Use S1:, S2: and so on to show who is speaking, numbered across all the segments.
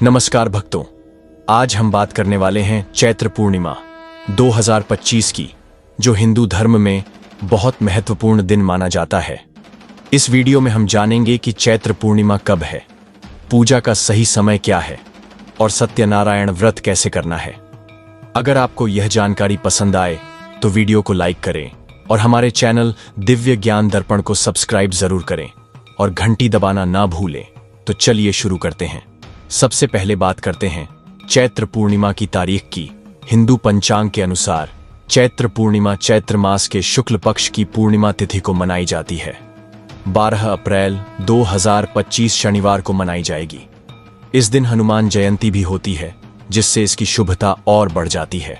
S1: नमस्कार भक्तों, आज हम बात करने वाले हैं चैत्र पूर्णिमा 2025 की, जो हिंदू धर्म में बहुत महत्वपूर्ण दिन माना जाता है। इस वीडियो में हम जानेंगे कि चैत्र पूर्णिमा कब है, पूजा का सही समय क्या है और सत्यनारायण व्रत कैसे करना है। अगर आपको यह जानकारी पसंद आए तो वीडियो को लाइक करें और हमारे चैनल दिव्य ज्ञान दर्पण को सब्सक्राइब जरूर करें और घंटी दबाना ना भूलें। तो चलिए शुरू करते हैं। सबसे पहले बात करते हैं चैत्र पूर्णिमा की तारीख की। हिंदू पंचांग के अनुसार चैत्र पूर्णिमा चैत्र मास के शुक्ल पक्ष की पूर्णिमा तिथि को मनाई जाती है। 12 अप्रैल 2025 शनिवार को मनाई जाएगी। इस दिन हनुमान जयंती भी होती है, जिससे इसकी शुभता और बढ़ जाती है।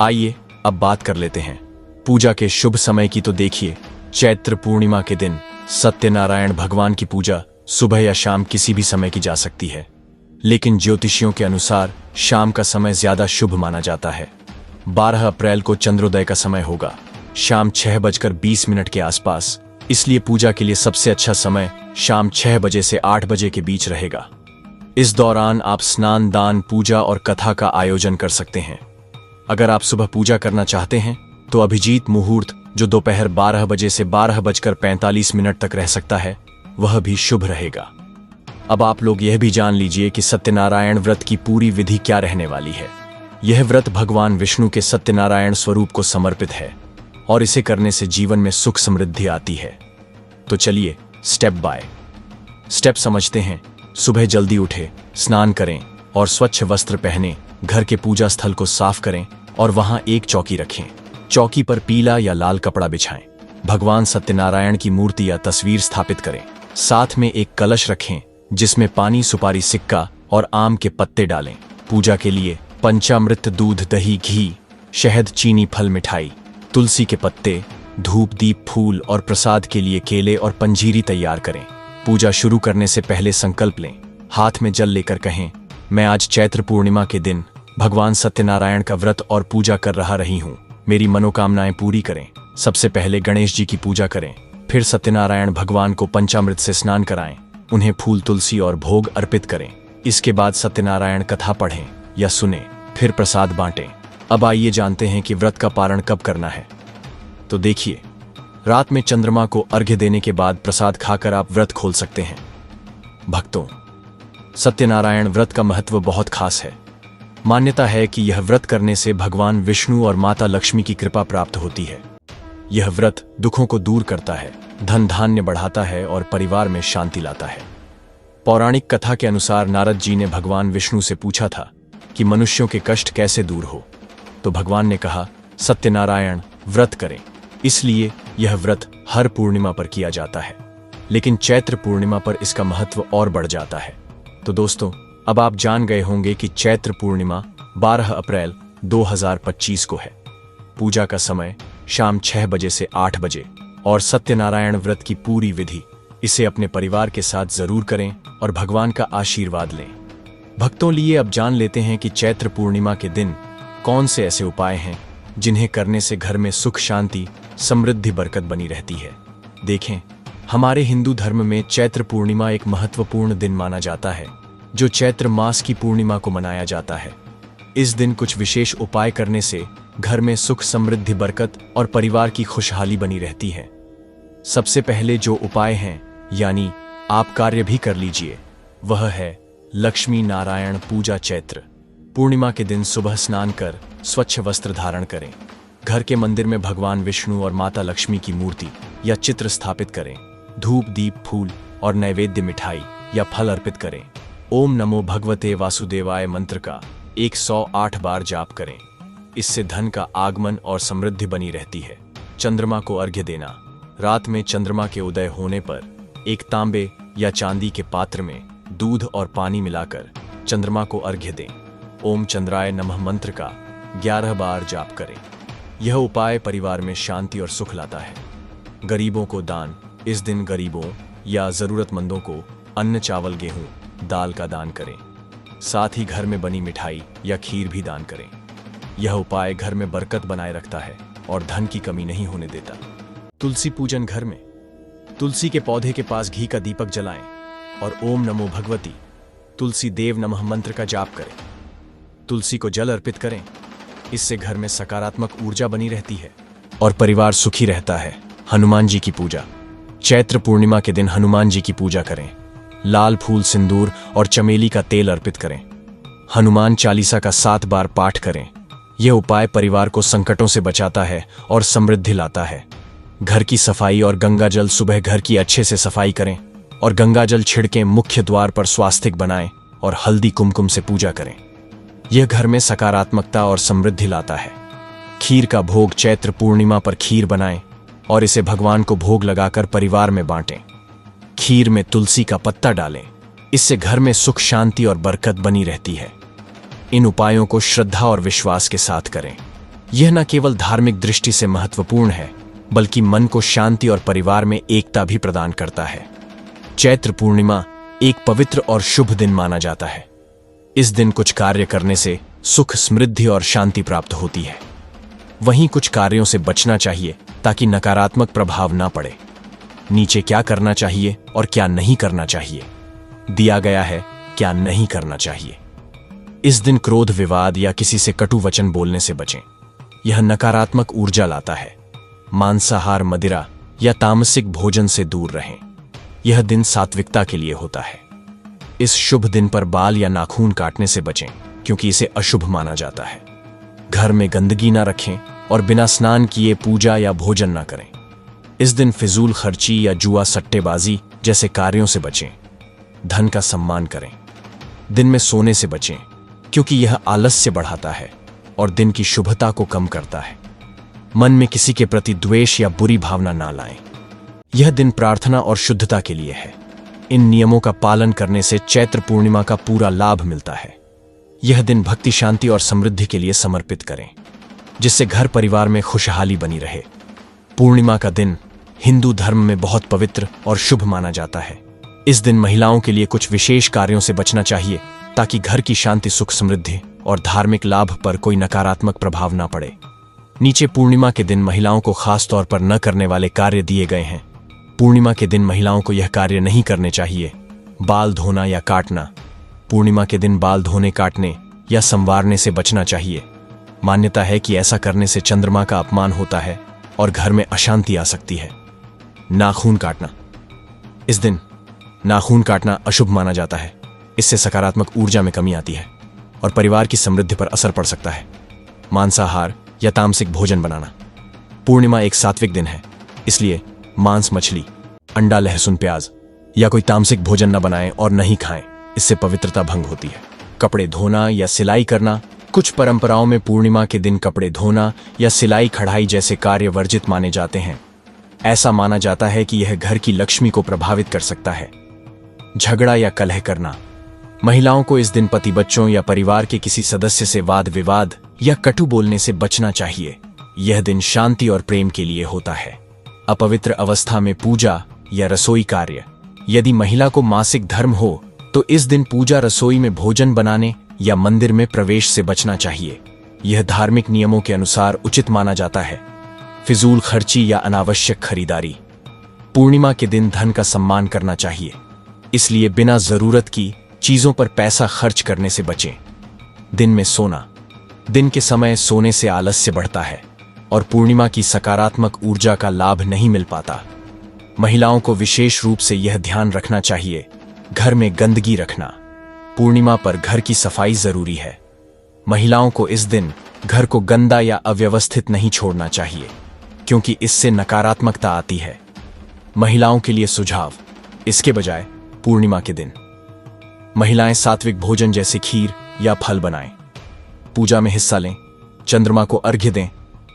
S1: आइए अब बात कर लेते हैं पूजा के शुभ समय की। तो देखिए, चैत्र पूर्णिमा के दिन सत्यनारायण भगवान की पूजा सुबह या शाम किसी भी समय की जा सकती है, लेकिन ज्योतिषियों के अनुसार शाम का समय ज्यादा शुभ माना जाता है। 12 अप्रैल को चंद्रोदय का समय होगा, शाम 6:20 के आसपास। इसलिए पूजा के लिए सबसे अच्छा समय शाम 6 बजे से 8 बजे के बीच रहेगा। इस दौरान आप स्नान, दान, पूजा और कथा का आयोजन कर सकते हैं। अगर आप सुबह पूजा करना चाहते हैं तो अभिजीत मुहूर्त, जो दोपहर 12 बजे से 12:45 तक रह सकता है, वह भी शुभ रहेगा। अब आप लोग यह भी जान लीजिए कि सत्यनारायण व्रत की पूरी विधि क्या रहने वाली है। यह व्रत भगवान विष्णु के सत्यनारायण स्वरूप को समर्पित है और इसे करने से जीवन में सुख समृद्धि आती है। तो चलिए स्टेप बाय स्टेप समझते हैं। सुबह जल्दी उठे, स्नान करें और स्वच्छ वस्त्र पहने घर के पूजा स्थल को साफ करें और वहां एक चौकी रखें। चौकी पर पीला या लाल कपड़ा बिछाएं। भगवान सत्यनारायण की मूर्ति या तस्वीर स्थापित करें। साथ में एक कलश रखें जिसमें पानी, सुपारी, सिक्का और आम के पत्ते डालें। पूजा के लिए पंचामृत, दूध, दही, घी, शहद, चीनी, फल, मिठाई, तुलसी के पत्ते, धूप, दीप, फूल और प्रसाद के लिए केले और पंजीरी तैयार करें। पूजा शुरू करने से पहले संकल्प लें। हाथ में जल लेकर कहें, मैं आज चैत्र पूर्णिमा के दिन भगवान सत्यनारायण का व्रत और पूजा कर रही हूँ। मेरी मनोकामनाएं पूरी करें। सबसे पहले गणेश जी की पूजा करें, फिर सत्यनारायण भगवान को पंचामृत से स्नान कराएं, उन्हें फूल, तुलसी और भोग अर्पित करें। इसके बाद सत्यनारायण कथा पढ़ें या सुनें, फिर प्रसाद बांटें। अब आइए जानते हैं कि व्रत का पारण कब करना है। तो देखिए, रात में चंद्रमा को अर्घ्य देने के बाद प्रसाद खाकर आप व्रत खोल सकते हैं। भक्तों, सत्यनारायण व्रत का महत्व बहुत खास है। मान्यता है कि यह व्रत करने से भगवान विष्णु और माता लक्ष्मी की कृपा प्राप्त होती है। यह व्रत दुखों को दूर करता है, धन धान्य बढ़ाता है और परिवार में शांति लाता है। पौराणिक कथा के अनुसार नारद जी ने भगवान विष्णु से पूछा था कि मनुष्यों के कष्ट कैसे दूर हो, तो भगवान ने कहा, सत्यनारायण व्रत करें। इसलिए यह व्रत हर पूर्णिमा पर किया जाता है, लेकिन चैत्र पूर्णिमा पर इसका महत्व और बढ़ जाता है। तो दोस्तों, अब आप जान गए होंगे कि चैत्र पूर्णिमा 12 अप्रैल 2025 को है। पूजा का समय शाम 6 बजे से 8 बजे और सत्यनारायण व्रत की पूरी विधि। इसे अपने परिवार के साथ जरूर करें और भगवान का आशीर्वाद लें। भक्तों, लिए अब जान लेते हैं कि चैत्र पूर्णिमा के दिन कौन से ऐसे उपाय हैं जिन्हें करने से घर में सुख, शांति, समृद्धि, बरकत बनी रहती है। देखें, हमारे हिंदू धर्म में चैत्र पूर्णिमा एक महत्वपूर्ण दिन माना जाता है, जो चैत्र मास की पूर्णिमा को मनाया जाता है। इस दिन कुछ विशेष उपाय करने से घर में सुख, समृद्धि, बरकत और परिवार की खुशहाली बनी रहती है। सबसे पहले जो उपाय हैं, यानी आप कार्य भी कर लीजिए, वह है लक्ष्मी नारायण पूजा। चैत्र पूर्णिमा के दिन सुबह स्नान कर स्वच्छ वस्त्र धारण करें। घर के मंदिर में भगवान विष्णु और माता लक्ष्मी की मूर्ति या चित्र स्थापित करें। धूप, दीप, फूल और नैवेद्य, मिठाई या फल अर्पित करें। ओम नमो भगवते वासुदेवाय मंत्र का 108 बार जाप करें। इससे धन का आगमन और समृद्धि बनी रहती है। चंद्रमा को अर्घ्य देना। रात में चंद्रमा के उदय होने पर एक तांबे या चांदी के पात्र में दूध और पानी मिलाकर चंद्रमा को अर्घ्य दें। ओम चंद्राय नमः मंत्र का 11 बार जाप करें। यह उपाय परिवार में शांति और सुख लाता है। गरीबों को दान। इस दिन गरीबों या जरूरतमंदों को अन्न, चावल, गेहूं, दाल का दान करें। साथ ही घर में बनी मिठाई या खीर भी दान करें। यह उपाय घर में बरकत बनाए रखता है और धन की कमी नहीं होने देता। तुलसी पूजन। घर में तुलसी के पौधे के पास घी का दीपक जलाएं और ओम नमो भगवती तुलसी देव नमः मंत्र का जाप करें। तुलसी को जल अर्पित करें। इससे घर में सकारात्मक ऊर्जा बनी रहती है और परिवार सुखी रहता है। हनुमान जी की पूजा। चैत्र पूर्णिमा के दिन हनुमान जी की पूजा करें। लाल फूल, सिंदूर और चमेली का तेल अर्पित करें। हनुमान चालीसा का 7 बार पाठ करें। यह उपाय परिवार को संकटों से बचाता है और समृद्धि लाता है। घर की सफाई और गंगा जल। सुबह घर की अच्छे से सफाई करें और गंगा जल छिड़कें। मुख्य द्वार पर स्वास्तिक बनाएं और हल्दी कुमकुम से पूजा करें। यह घर में सकारात्मकता और समृद्धि लाता है। खीर का भोग। चैत्र पूर्णिमा पर खीर बनाएं और इसे भगवान को भोग लगाकर परिवार में बांटें। खीर में तुलसी का पत्ता डालें। इससे घर में सुख, शांति और बरकत बनी रहती है। इन उपायों को श्रद्धा और विश्वास के साथ करें। यह न केवल धार्मिक दृष्टि से महत्वपूर्ण है, बल्कि मन को शांति और परिवार में एकता भी प्रदान करता है। चैत्र पूर्णिमा एक पवित्र और शुभ दिन माना जाता है। इस दिन कुछ कार्य करने से सुख, समृद्धि और शांति प्राप्त होती है। वहीं कुछ कार्यों से बचना चाहिए ताकि नकारात्मक प्रभाव ना पड़े। नीचे क्या करना चाहिए और क्या नहीं करना चाहिए दिया गया है। क्या नहीं करना चाहिए। इस दिन क्रोध, विवाद या किसी से कटु वचन बोलने से बचें। यह नकारात्मक ऊर्जा लाता है। मांसाहार, मदिरा या तामसिक भोजन से दूर रहें। यह दिन सात्विकता के लिए होता है। इस शुभ दिन पर बाल या नाखून काटने से बचें, क्योंकि इसे अशुभ माना जाता है। घर में गंदगी ना रखें और बिना स्नान किए पूजा या भोजन ना करें। इस दिन फिजूल खर्ची या जुआ, सट्टेबाजी जैसे कार्यों से बचें। धन का सम्मान करें। दिन में सोने से बचें, क्योंकि यह आलस्य बढ़ाता है और दिन की शुभता को कम करता है। मन में किसी के प्रति द्वेष या बुरी भावना ना लाएं। यह दिन प्रार्थना और शुद्धता के लिए है। इन नियमों का पालन करने से चैत्र पूर्णिमा का पूरा लाभ मिलता है। यह दिन भक्ति, शांति और समृद्धि के लिए समर्पित करें, जिससे घर परिवार में खुशहाली बनी रहे। पूर्णिमा का दिन हिंदू धर्म में बहुत पवित्र और शुभ माना जाता है। इस दिन महिलाओं के लिए कुछ विशेष कार्यों से बचना चाहिए, ताकि घर की शांति, सुख, समृद्धि और धार्मिक लाभ पर कोई नकारात्मक प्रभाव ना पड़े। नीचे पूर्णिमा के दिन महिलाओं को खास तौर पर न करने वाले कार्य दिए गए हैं। पूर्णिमा के दिन महिलाओं को यह कार्य नहीं करने चाहिए। बाल धोना या काटना। पूर्णिमा के दिन बाल धोने, काटने या संवारने से बचना चाहिए। मान्यता है कि ऐसा करने से चंद्रमा का अपमान होता है और घर में अशांति आ सकती है। नाखून काटना। इस दिन नाखून काटना अशुभ माना जाता है। इससे सकारात्मक ऊर्जा में कमी आती है और परिवार की समृद्धि पर असर पड़ सकता है। मांसाहार या तामसिक भोजन बनाना। पूर्णिमा एक सात्विक दिन है, इसलिए मांस, मछली, अंडा, लहसुन, प्याज या कोई तामसिक भोजन न बनाएं और नहीं खाएं। इससे पवित्रता भंग होती है। कपड़े धोना या सिलाई करना। कुछ परंपराओं में पूर्णिमा के दिन कपड़े धोना या सिलाई, कढ़ाई जैसे कार्य वर्जित माने जाते हैं। ऐसा माना जाता है कि यह घर की लक्ष्मी को प्रभावित कर सकता है। झगड़ा या कलह करना। महिलाओं को इस दिन पति, बच्चों या परिवार के किसी सदस्य से वाद विवाद या कटु बोलने से बचना चाहिए। यह दिन शांति और प्रेम के लिए होता है। अपवित्र अवस्था में पूजा या रसोई कार्य। यदि महिला को मासिक धर्म हो तो इस दिन पूजा, रसोई में भोजन बनाने या मंदिर में प्रवेश से बचना चाहिए। यह धार्मिक नियमों के अनुसार उचित माना जाता है। फिजूल खर्ची या अनावश्यक खरीदारी। पूर्णिमा के दिन धन का सम्मान करना चाहिए, इसलिए बिना जरूरत की चीजों पर पैसा खर्च करने से बचें। दिन में सोना। दिन के समय सोने से आलस्य बढ़ता है और पूर्णिमा की सकारात्मक ऊर्जा का लाभ नहीं मिल पाता। महिलाओं को विशेष रूप से यह ध्यान रखना चाहिए, घर में गंदगी रखना। पूर्णिमा पर घर की सफाई जरूरी है। महिलाओं को इस दिन घर को गंदा या अव्यवस्थित नहीं छोड़ना चाहिए, क्योंकि इससे नकारात्मकता आती है। महिलाओं के लिए सुझाव। इसके बजाय पूर्णिमा के दिन महिलाएं सात्विक भोजन जैसे खीर या फल बनाएं, पूजा में हिस्सा लें, चंद्रमा को अर्घ्य दें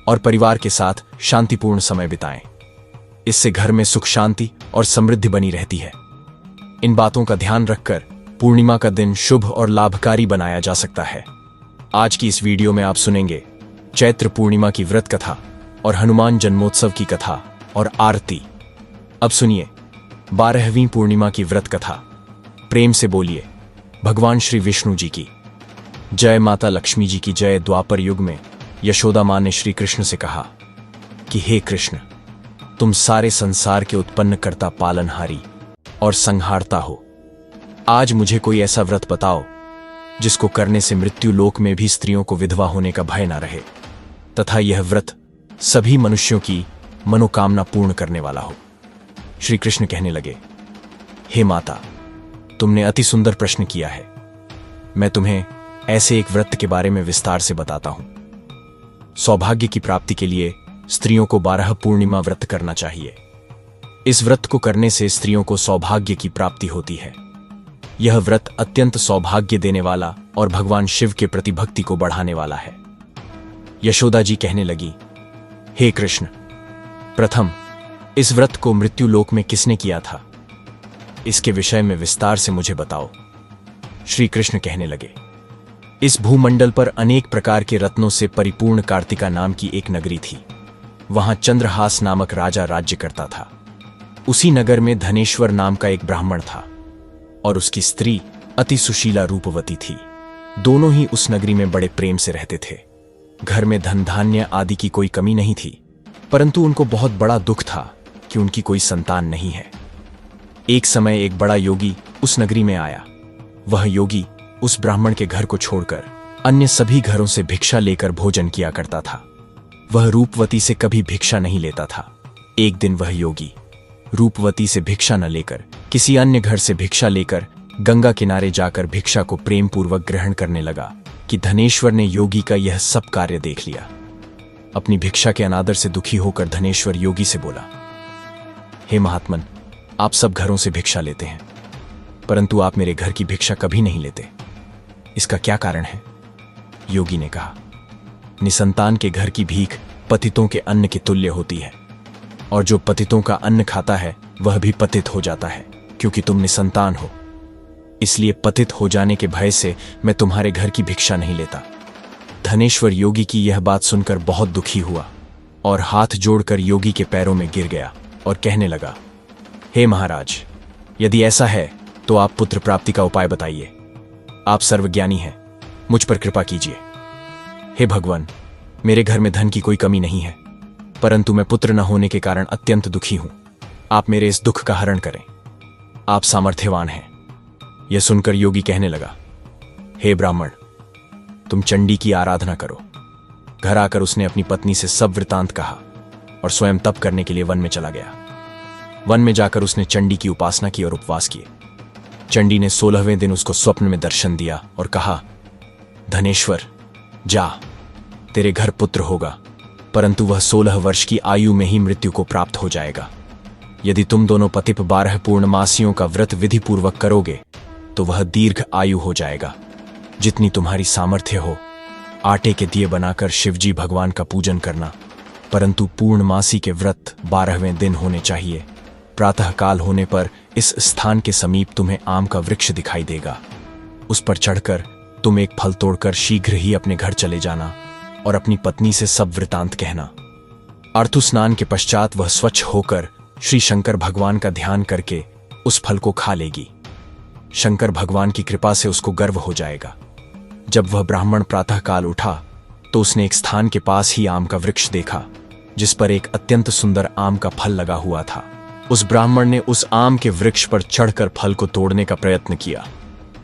S1: और परिवार के साथ शांतिपूर्ण समय बिताएं। इससे घर में सुख, शांति और समृद्धि बनी रहती है। इन बातों का ध्यान रखकर पूर्णिमा का दिन शुभ और लाभकारी बनाया जा सकता है। आज की इस वीडियो में आप सुनेंगे चैत्र पूर्णिमा की व्रत कथा और हनुमान जन्मोत्सव की कथा और आरती। अब सुनिए 12वीं पूर्णिमा की व्रत कथा। प्रेम से बोलिए भगवान श्री विष्णु जी की जय, माता लक्ष्मी जी की जय। द्वापर युग में यशोदा मां ने श्री कृष्ण से कहा कि हे कृष्ण, तुम सारे संसार के उत्पन्न करता, पालनहारी और संहारता हो। आज मुझे कोई ऐसा व्रत बताओ जिसको करने से मृत्यु लोक में भी स्त्रियों को विधवा होने का भय न रहे, तथा यह व्रत सभी मनुष्यों की मनोकामना पूर्ण करने वाला हो। श्री कृष्ण कहने लगे, हे माता, तुमने अति सुंदर प्रश्न किया है। मैं तुम्हें ऐसे एक व्रत के बारे में विस्तार से बताता हूं। सौभाग्य की प्राप्ति के लिए स्त्रियों को 12 पूर्णिमा व्रत करना चाहिए। इस व्रत को करने से स्त्रियों को सौभाग्य की प्राप्ति होती है। यह व्रत अत्यंत सौभाग्य देने वाला और भगवान शिव के प्रति भक्ति को बढ़ाने वाला है। यशोदा जी कहने लगी, हे कृष्ण, प्रथम इस व्रत को मृत्यु लोक में किसने किया था? इसके विषय में विस्तार से मुझे बताओ। श्री कृष्ण कहने लगे, इस भूमंडल पर अनेक प्रकार के रत्नों से परिपूर्ण कार्तिका नाम की एक नगरी थी। वहां चंद्रहास नामक राजा राज्य करता था। उसी नगर में धनेश्वर नाम का एक ब्राह्मण था और उसकी स्त्री अति सुशीला रूपवती थी। दोनों ही उस नगरी में बड़े प्रेम से रहते थे। घर में धन धान्य आदि की कोई कमी नहीं थी, परंतु उनको बहुत बड़ा दुख था कि उनकी कोई संतान नहीं है। एक समय एक बड़ा योगी उस नगरी में आया। वह योगी उस ब्राह्मण के घर को छोड़कर अन्य सभी घरों से भिक्षा लेकर भोजन किया करता था। वह रूपवती से कभी भिक्षा नहीं लेता था। एक दिन वह योगी रूपवती से भिक्षा न लेकर किसी अन्य घर से भिक्षा लेकर गंगा किनारे जाकर भिक्षा को प्रेम पूर्वक ग्रहण करने लगा कि धनेश्वर ने योगी का यह सब कार्य देख लिया। अपनी भिक्षा के अनादर से दुखी होकर धनेश्वर योगी से बोला, हे महात्मन, आप सब घरों से भिक्षा लेते हैं, परंतु आप मेरे घर की भिक्षा कभी नहीं लेते। इसका क्या कारण है? योगी ने कहा, निसंतान के घर की भीख पतितों के अन्न के तुल्य होती है, और जो पतितों का अन्न खाता है वह भी पतित हो जाता है, क्योंकि तुम निसंतान हो। इसलिए पतित हो जाने के भय से मैं तुम्हारे घर की भिक्षा नहीं लेता। धनेश्वर योगी की यह बात सुनकर बहुत दुखी हुआ और हाथ जोड़कर योगी के पैरों में गिर गया और कहने लगा, हे महाराज, यदि ऐसा है तो आप पुत्र प्राप्ति का उपाय बताइए। आप सर्वज्ञानी हैं, मुझ पर कृपा कीजिए। हे भगवान, मेरे घर में धन की कोई कमी नहीं है, परंतु मैं पुत्र न होने के कारण अत्यंत दुखी हूं। आप मेरे इस दुख का हरण करें। आप सामर्थ्यवान हैं। यह सुनकर योगी कहने लगा, हे ब्राह्मण, तुम चंडी की आराधना करो। घर आकर उसने अपनी पत्नी से सब वृतांत कहा और स्वयं तप करने के लिए वन में चला गया। वन में जाकर उसने चंडी की उपासना की और उपवास किए। चंडी ने 16वें दिन उसको स्वप्न में दर्शन दिया और कहा, धनेश्वर, जा, तेरे घर पुत्र होगा, परंतु वह 16 वर्ष की आयु में ही मृत्यु को प्राप्त हो जाएगा। यदि तुम दोनों पतिप 12 पूर्णमासियों का व्रत विधि पूर्वक करोगे तो वह दीर्घ आयु हो जाएगा। जितनी तुम्हारी सामर्थ्य हो, आटे के दिए बनाकर शिवजी भगवान का पूजन करना, परंतु पूर्णमासी के व्रत 12वें दिन होने चाहिए। प्रातः काल होने पर इस स्थान के समीप तुम्हें आम का वृक्ष दिखाई देगा। उस पर चढ़कर तुम एक फल तोड़कर शीघ्र ही अपने घर चले जाना और अपनी पत्नी से सब वृतांत कहना। अर्थु स्नान के पश्चात वह स्वच्छ होकर श्री शंकर भगवान का ध्यान करके उस फल को खा लेगी। शंकर भगवान की कृपा से उसको गर्व हो जाएगा। जब वह ब्राह्मण प्रातःकाल उठा तो उसने एक स्थान के पास ही आम का वृक्ष देखा, जिस पर एक अत्यंत सुंदर आम का फल लगा हुआ था। उस ब्राह्मण ने उस आम के वृक्ष पर चढ़कर फल को तोड़ने का प्रयत्न किया,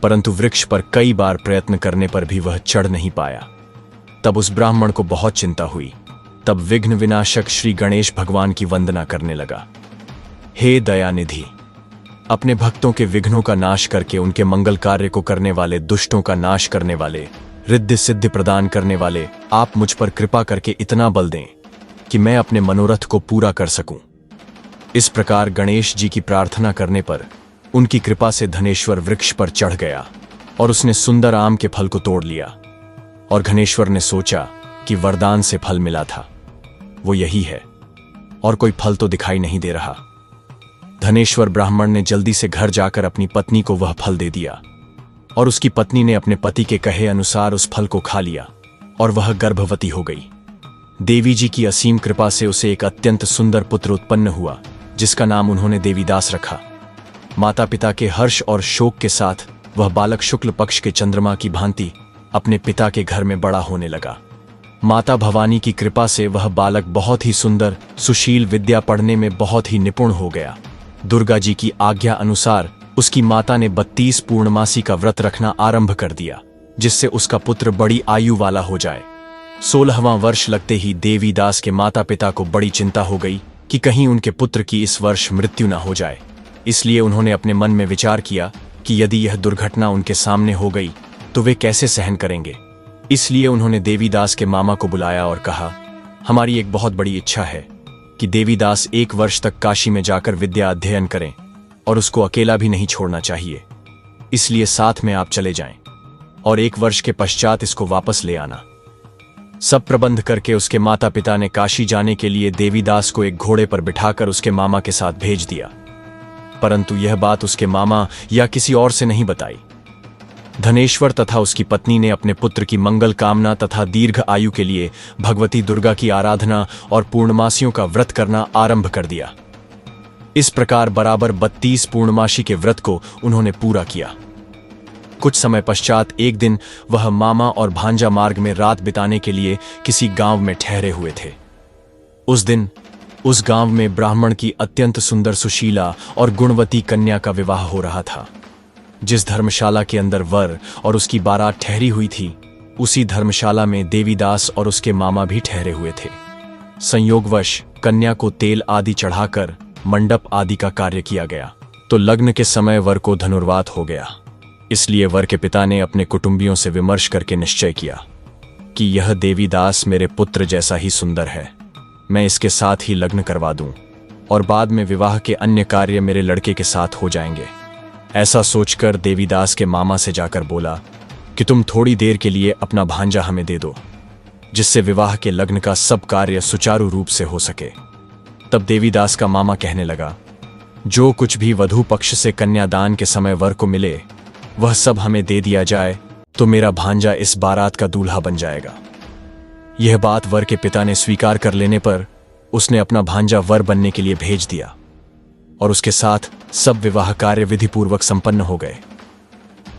S1: परंतु वृक्ष पर कई बार प्रयत्न करने पर भी वह चढ़ नहीं पाया। तब उस ब्राह्मण को बहुत चिंता हुई। तब विघ्न विनाशक श्री गणेश भगवान की वंदना करने लगा। हे दयानिधि, अपने भक्तों के विघ्नों का नाश करके उनके मंगल कार्य को करने वाले, दुष्टों का नाश करने वाले, रिद्धि सिद्धि प्रदान करने वाले, आप मुझ पर कृपा करके इतना बल दें कि मैं अपने मनोरथ को पूरा कर सकूं। इस प्रकार गणेश जी की प्रार्थना करने पर उनकी कृपा से धनेश्वर वृक्ष पर चढ़ गया और उसने सुंदर आम के फल को तोड़ लिया। और घनेश्वर ने सोचा कि वरदान से फल मिला था, वो यही है, और कोई फल तो दिखाई नहीं दे रहा। धनेश्वर ब्राह्मण ने जल्दी से घर जाकर अपनी पत्नी को वह फल दे दिया और उसकी पत्नी ने अपने पति के कहे अनुसार उस फल को खा लिया और वह गर्भवती हो गई। देवी जी की असीम कृपा से उसे एक अत्यंत सुंदर पुत्र उत्पन्न हुआ, जिसका नाम उन्होंने देवीदास रखा। माता पिता के हर्ष और शोक के साथ वह बालक शुक्ल पक्ष के चंद्रमा की भांति अपने पिता के घर में बड़ा होने लगा। माता भवानी की कृपा से वह बालक बहुत ही सुंदर, सुशील, विद्या पढ़ने में बहुत ही निपुण हो गया। दुर्गा जी की आज्ञा अनुसार उसकी माता ने 32 पूर्णमासी का व्रत रखना आरंभ कर दिया, जिससे उसका पुत्र बड़ी आयु वाला हो जाए। 16वां वर्ष लगते ही देवीदास के माता पिता को बड़ी चिंता हो गई कि कहीं उनके पुत्र की इस वर्ष मृत्यु न हो जाए। इसलिए उन्होंने अपने मन में विचार किया कि यदि यह दुर्घटना उनके सामने हो गई तो वे कैसे सहन करेंगे। इसलिए उन्होंने देवीदास के मामा को बुलाया और कहा, हमारी एक बहुत बड़ी इच्छा है कि देवीदास 1 वर्ष तक काशी में जाकर विद्या अध्ययन करें और उसको अकेला भी नहीं छोड़ना चाहिए। इसलिए साथ में आप चले जाएं और 1 वर्ष के पश्चात इसको वापस ले आना। सब प्रबंध करके उसके माता पिता ने काशी जाने के लिए देवीदास को एक घोड़े पर बिठाकर उसके मामा के साथ भेज दिया। परंतु यह बात उसके मामा या किसी और से नहीं बताई। धनेश्वर तथा उसकी पत्नी ने अपने पुत्र की मंगल कामना तथा दीर्घ आयु के लिए भगवती दुर्गा की आराधना और पूर्णमासियों का व्रत करना आरंभ कर दिया। इस प्रकार बराबर 32 पूर्णमासी के व्रत को उन्होंने पूरा किया। कुछ समय पश्चात एक दिन वह मामा और भांजा मार्ग में रात बिताने के लिए किसी गांव में ठहरे हुए थे। उस दिन उस गांव में ब्राह्मण की अत्यंत सुंदर सुशीला और गुणवती कन्या का विवाह हो रहा था। जिस धर्मशाला के अंदर वर और उसकी बारात ठहरी हुई थी, उसी धर्मशाला में देवीदास और उसके मामा भी ठहरे हुए थे। संयोगवश कन्या को तेल आदि चढ़ाकर मंडप आदि का कार्य किया गया तो लग्न के समय वर को धनुर्वात हो गया। इसलिए वर के पिता ने अपने कुटुंबियों से विमर्श करके निश्चय किया कि यह देवीदास मेरे पुत्र जैसा ही सुंदर है, मैं इसके साथ ही लग्न करवा दूं और बाद में विवाह के अन्य कार्य मेरे लड़के के साथ हो जाएंगे। ऐसा सोचकर देवीदास के मामा से जाकर बोला कि तुम थोड़ी देर के लिए अपना भांजा हमें दे दो, जिससे विवाह के लग्न का सब कार्य सुचारू रूप से हो सके। तब देवीदास का मामा कहने लगा, जो कुछ भी वधू पक्ष से कन्यादान के समय वर को मिले वह सब हमें दे दिया जाए तो मेरा भांजा इस बारात का दूल्हा बन जाएगा। यह बात वर के पिता ने स्वीकार कर लेने पर उसने अपना भांजा वर बनने के लिए भेज दिया और उसके साथ सब विवाह कार्य विधिपूर्वक संपन्न हो गए।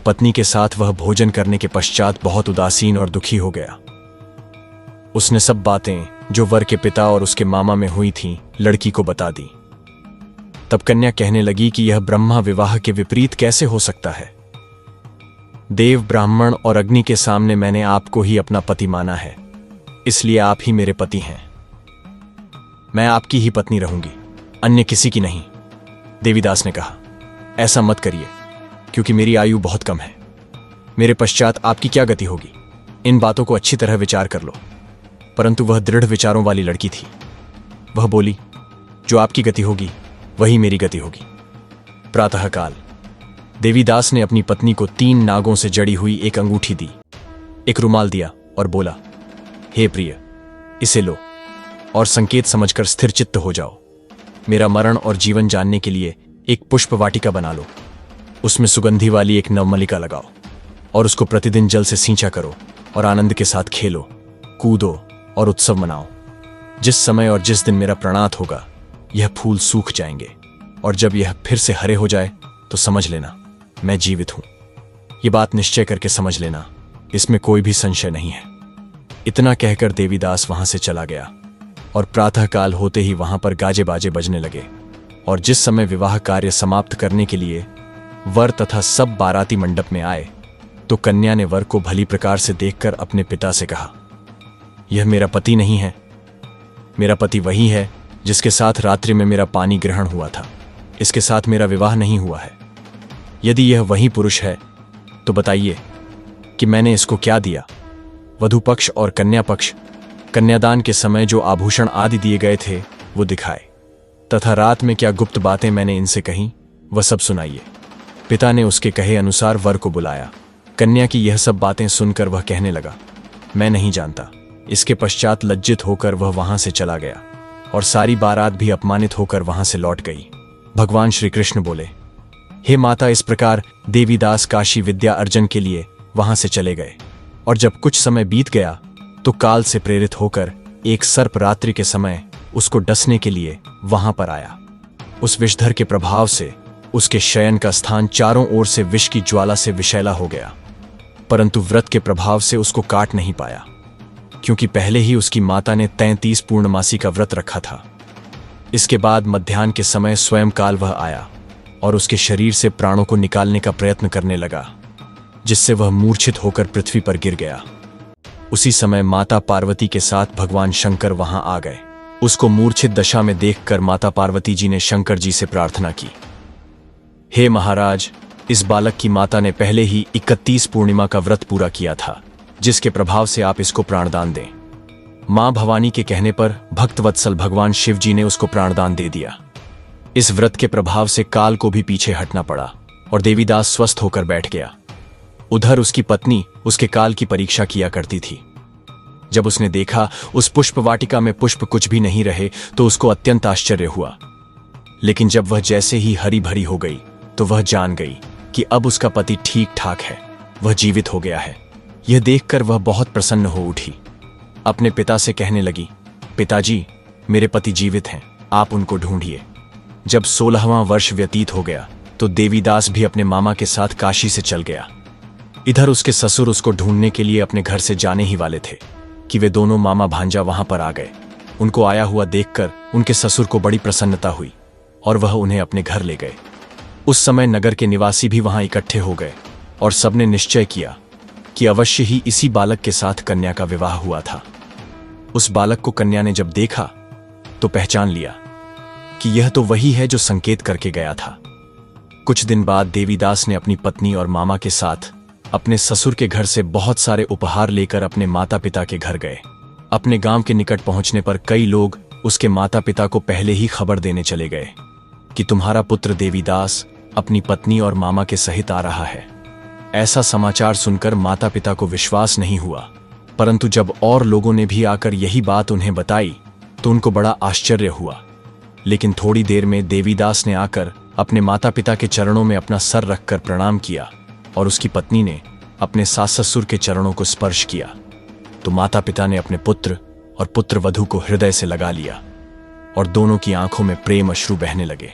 S1: पत्नी के साथ वह भोजन करने के पश्चात बहुत उदासीन और दुखी हो गया। उसने सब बातें जो वर के पिता और उसके मामा में हुई थीं लड़की को बता दी। तब कन्या कहने लगी कि यह ब्रह्मा विवाह के विपरीत कैसे हो सकता है। देव, ब्राह्मण और अग्नि के सामने मैंने आपको ही अपना पति माना है, इसलिए आप ही मेरे पति हैं। मैं आपकी ही पत्नी रहूंगी, अन्य किसी की नहीं। देवीदास ने कहा, ऐसा मत करिए, क्योंकि मेरी आयु बहुत कम है। मेरे पश्चात आपकी क्या गति होगी, इन बातों को अच्छी तरह विचार कर लो। परंतु वह दृढ़ विचारों वाली लड़की थी। वह बोली, जो आपकी गति होगी वही मेरी गति होगी। प्रातःकाल देवीदास ने अपनी पत्नी को 3 नागों से जड़ी हुई एक अंगूठी दी, एक रुमाल दिया और बोला, हे प्रिय, इसे लो और संकेत समझकर स्थिर चित्त हो जाओ। मेरा मरण और जीवन जानने के लिए एक पुष्प वाटिका बना लो, उसमें सुगंधी वाली एक नवमलिका लगाओ और उसको प्रतिदिन जल से सींचा करो और आनंद के साथ खेलो, कूदो और उत्सव मनाओ। जिस समय और जिस दिन मेरा प्रणात होगा यह फूल सूख जाएंगे और जब यह फिर से हरे हो जाए तो समझ लेना मैं जीवित हूं। ये बात निश्चय करके समझ लेना, इसमें कोई भी संशय नहीं है। इतना कहकर देवीदास वहां से चला गया और प्रातःकाल होते ही वहां पर गाजे बाजे बजने लगे। और जिस समय विवाह कार्य समाप्त करने के लिए वर तथा सब बाराती मंडप में आए तो कन्या ने वर को भली प्रकार से देखकर अपने पिता से कहा, यह मेरा पति नहीं है। मेरा पति वही है जिसके साथ रात्रि में मेरा पानी ग्रहण हुआ था, इसके साथ मेरा विवाह नहीं हुआ है। यदि यह वही पुरुष है तो बताइए कि मैंने इसको क्या दिया। वधू पक्ष और कन्या पक्ष कन्यादान के समय जो आभूषण आदि दिए गए थे वो दिखाए, तथा रात में क्या गुप्त बातें मैंने इनसे कहीं वह सब सुनाइए। पिता ने उसके कहे अनुसार वर को बुलाया। कन्या की यह सब बातें सुनकर वह कहने लगा, मैं नहीं जानता। इसके पश्चात लज्जित होकर वह वहां से चला गया और सारी बारात भी अपमानित होकर वहां से लौट गई। भगवान श्री कृष्ण बोले, हे माता, इस प्रकार देवीदास काशी विद्या अर्जन के लिए वहां से चले गए और जब कुछ समय बीत गया तो काल से प्रेरित होकर एक सर्प रात्रि के समय उसको डसने के लिए वहां पर आया। उस विषधर के प्रभाव से उसके शयन का स्थान चारों ओर से विष की ज्वाला से विषैला हो गया, परंतु व्रत के प्रभाव से उसको काट नहीं पाया, क्योंकि पहले ही उसकी माता ने 33 पूर्णमासी का व्रत रखा था। इसके बाद मध्याह्न के समय स्वयं काल वह आया और उसके शरीर से प्राणों को निकालने का प्रयत्न करने लगा, जिससे वह मूर्छित होकर पृथ्वी पर गिर गया। उसी समय माता पार्वती के साथ भगवान शंकर वहां आ गए। उसको मूर्छित दशा में देखकर माता पार्वती जी ने शंकर जी से प्रार्थना की, हे महाराज, इस बालक की माता ने पहले ही 31 पूर्णिमा का व्रत पूरा किया था, जिसके प्रभाव से आप इसको प्राणदान दें। मां भवानी के कहने पर भक्तवत्सल भगवान शिव जी ने उसको प्राणदान दे दिया। इस व्रत के प्रभाव से काल को भी पीछे हटना पड़ा और देवीदास स्वस्थ होकर बैठ गया। उधर उसकी पत्नी उसके काल की परीक्षा किया करती थी। जब उसने देखा उस पुष्प वाटिका में पुष्प कुछ भी नहीं रहे तो उसको अत्यंत आश्चर्य हुआ। लेकिन जब वह जैसे ही हरी भरी हो गई तो वह जान गई कि अब उसका पति ठीक ठाक है, वह जीवित हो गया है। यह देखकर वह बहुत प्रसन्न हो उठी। अपने पिता से कहने लगी, पिताजी, मेरे पति जीवित हैं, आप उनको ढूंढिए। जब 16वां वर्ष व्यतीत हो गया तो देवीदास भी अपने मामा के साथ काशी से चल गया। इधर उसके ससुर उसको ढूंढने के लिए अपने घर से जाने ही वाले थे कि वे दोनों मामा भांजा वहां पर आ गए। उनको आया हुआ देखकर उनके ससुर को बड़ी प्रसन्नता हुई और वह उन्हें अपने घर ले गए। उस समय नगर के निवासी भी वहां इकट्ठे हो गए और सबने निश्चय किया कि अवश्य ही इसी बालक के साथ कन्या का विवाह हुआ था। उस बालक को कन्या ने जब देखा तो पहचान लिया कि यह तो वही है जो संकेत करके गया था। कुछ दिन बाद देवीदास ने अपनी पत्नी और मामा के साथ अपने ससुर के घर से बहुत सारे उपहार लेकर अपने माता पिता के घर गए। अपने गांव के निकट पहुंचने पर कई लोग उसके माता पिता को पहले ही खबर देने चले गए कि तुम्हारा पुत्र देवीदास अपनी पत्नी और मामा के सहित आ रहा है। ऐसा समाचार सुनकर माता पिता को विश्वास नहीं हुआ, परंतु जब और लोगों ने भी आकर यही बात उन्हें बताई तो उनको बड़ा आश्चर्य हुआ। लेकिन थोड़ी देर में देवीदास ने आकर अपने माता पिता के चरणों में अपना सर रखकर प्रणाम किया और उसकी पत्नी ने अपने सास ससुर के चरणों को स्पर्श किया तो माता पिता ने अपने पुत्र और पुत्र वधू को हृदय से लगा लिया और दोनों की आंखों में प्रेम अश्रु बहने लगे।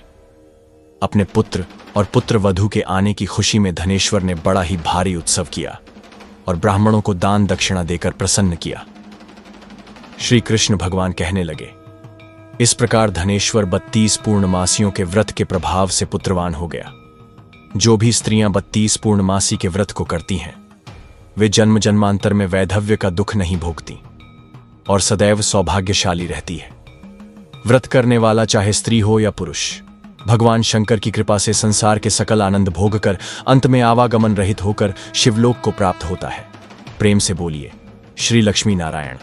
S1: अपने पुत्र और पुत्र वधू के आने की खुशी में धनेश्वर ने बड़ा ही भारी उत्सव किया और ब्राह्मणों को दान दक्षिणा देकर प्रसन्न किया। श्री कृष्ण भगवान कहने लगे, इस प्रकार धनेश्वर 32 पूर्णमासियों के व्रत के प्रभाव से पुत्रवान हो गया। जो भी स्त्रियां 32 पूर्णमासी के व्रत को करती हैं वे जन्म जन्मांतर में वैधव्य का दुख नहीं भोगती और सदैव सौभाग्यशाली रहती है। व्रत करने वाला चाहे स्त्री हो या पुरुष, भगवान शंकर की कृपा से संसार के सकल आनंद भोगकर अंत में आवागमन रहित होकर शिवलोक को प्राप्त होता है। प्रेम से बोलिए श्री लक्ष्मी नारायण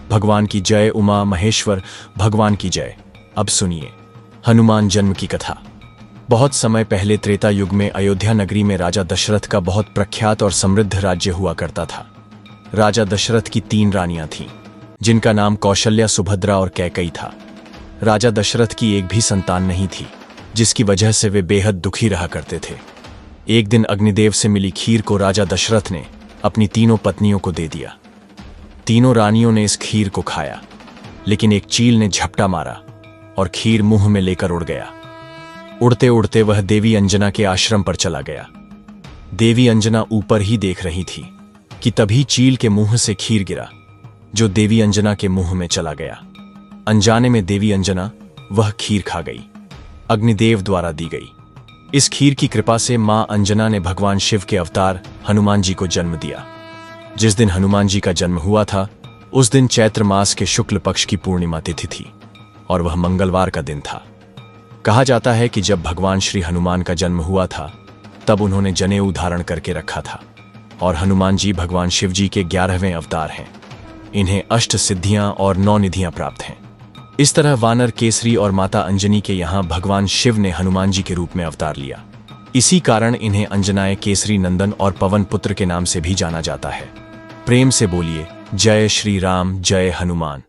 S1: भगवान की जय, उमा महेश्वर भगवान की जय। अब सुनिए हनुमान जन्म की कथा। बहुत समय पहले त्रेता युग में अयोध्या नगरी में राजा दशरथ का बहुत प्रख्यात और समृद्ध राज्य हुआ करता था। राजा दशरथ की 3 रानियां थीं, जिनका नाम कौशल्या, सुभद्रा और कैकई था। राजा दशरथ की एक भी संतान नहीं थी, जिसकी वजह से वे बेहद दुखी रहा करते थे। एक दिन अग्निदेव से मिली खीर को राजा दशरथ ने अपनी 3 पत्नियों को दे दिया। तीनों रानियों ने इस खीर को खाया, लेकिन एक चील ने झपटा मारा और खीर मुंह में लेकर उड़ गया। उड़ते उड़ते वह देवी अंजना के आश्रम पर चला गया। देवी अंजना ऊपर ही देख रही थी कि तभी चील के मुंह से खीर गिरा, जो देवी अंजना के मुंह में चला गया। अनजाने में देवी अंजना वह खीर खा गई, अग्निदेव द्वारा दी गई। इस खीर की कृपा से मां अंजना ने भगवान शिव के अवतार हनुमान जी को जन्म दिया। जिस दिन हनुमान जी का जन्म हुआ था उस दिन चैत्र मास के शुक्ल पक्ष की पूर्णिमा तिथि थी और वह मंगलवार का दिन था। कहा जाता है कि जब भगवान श्री हनुमान का जन्म हुआ था तब उन्होंने जनेऊ धारण करके रखा था और हनुमान जी भगवान शिव जी के 11वें अवतार हैं। इन्हें 8 सिद्धियां और 9 निधियां प्राप्त हैं। इस तरह वानर केसरी और माता अंजनी के यहाँ भगवान शिव ने हनुमान जी के रूप में अवतार लिया। इसी कारण इन्हें अंजनाए, केसरी नंदन और पवन पुत्र के नाम से भी जाना जाता है। प्रेम से बोलिए जय श्री राम, जय हनुमान।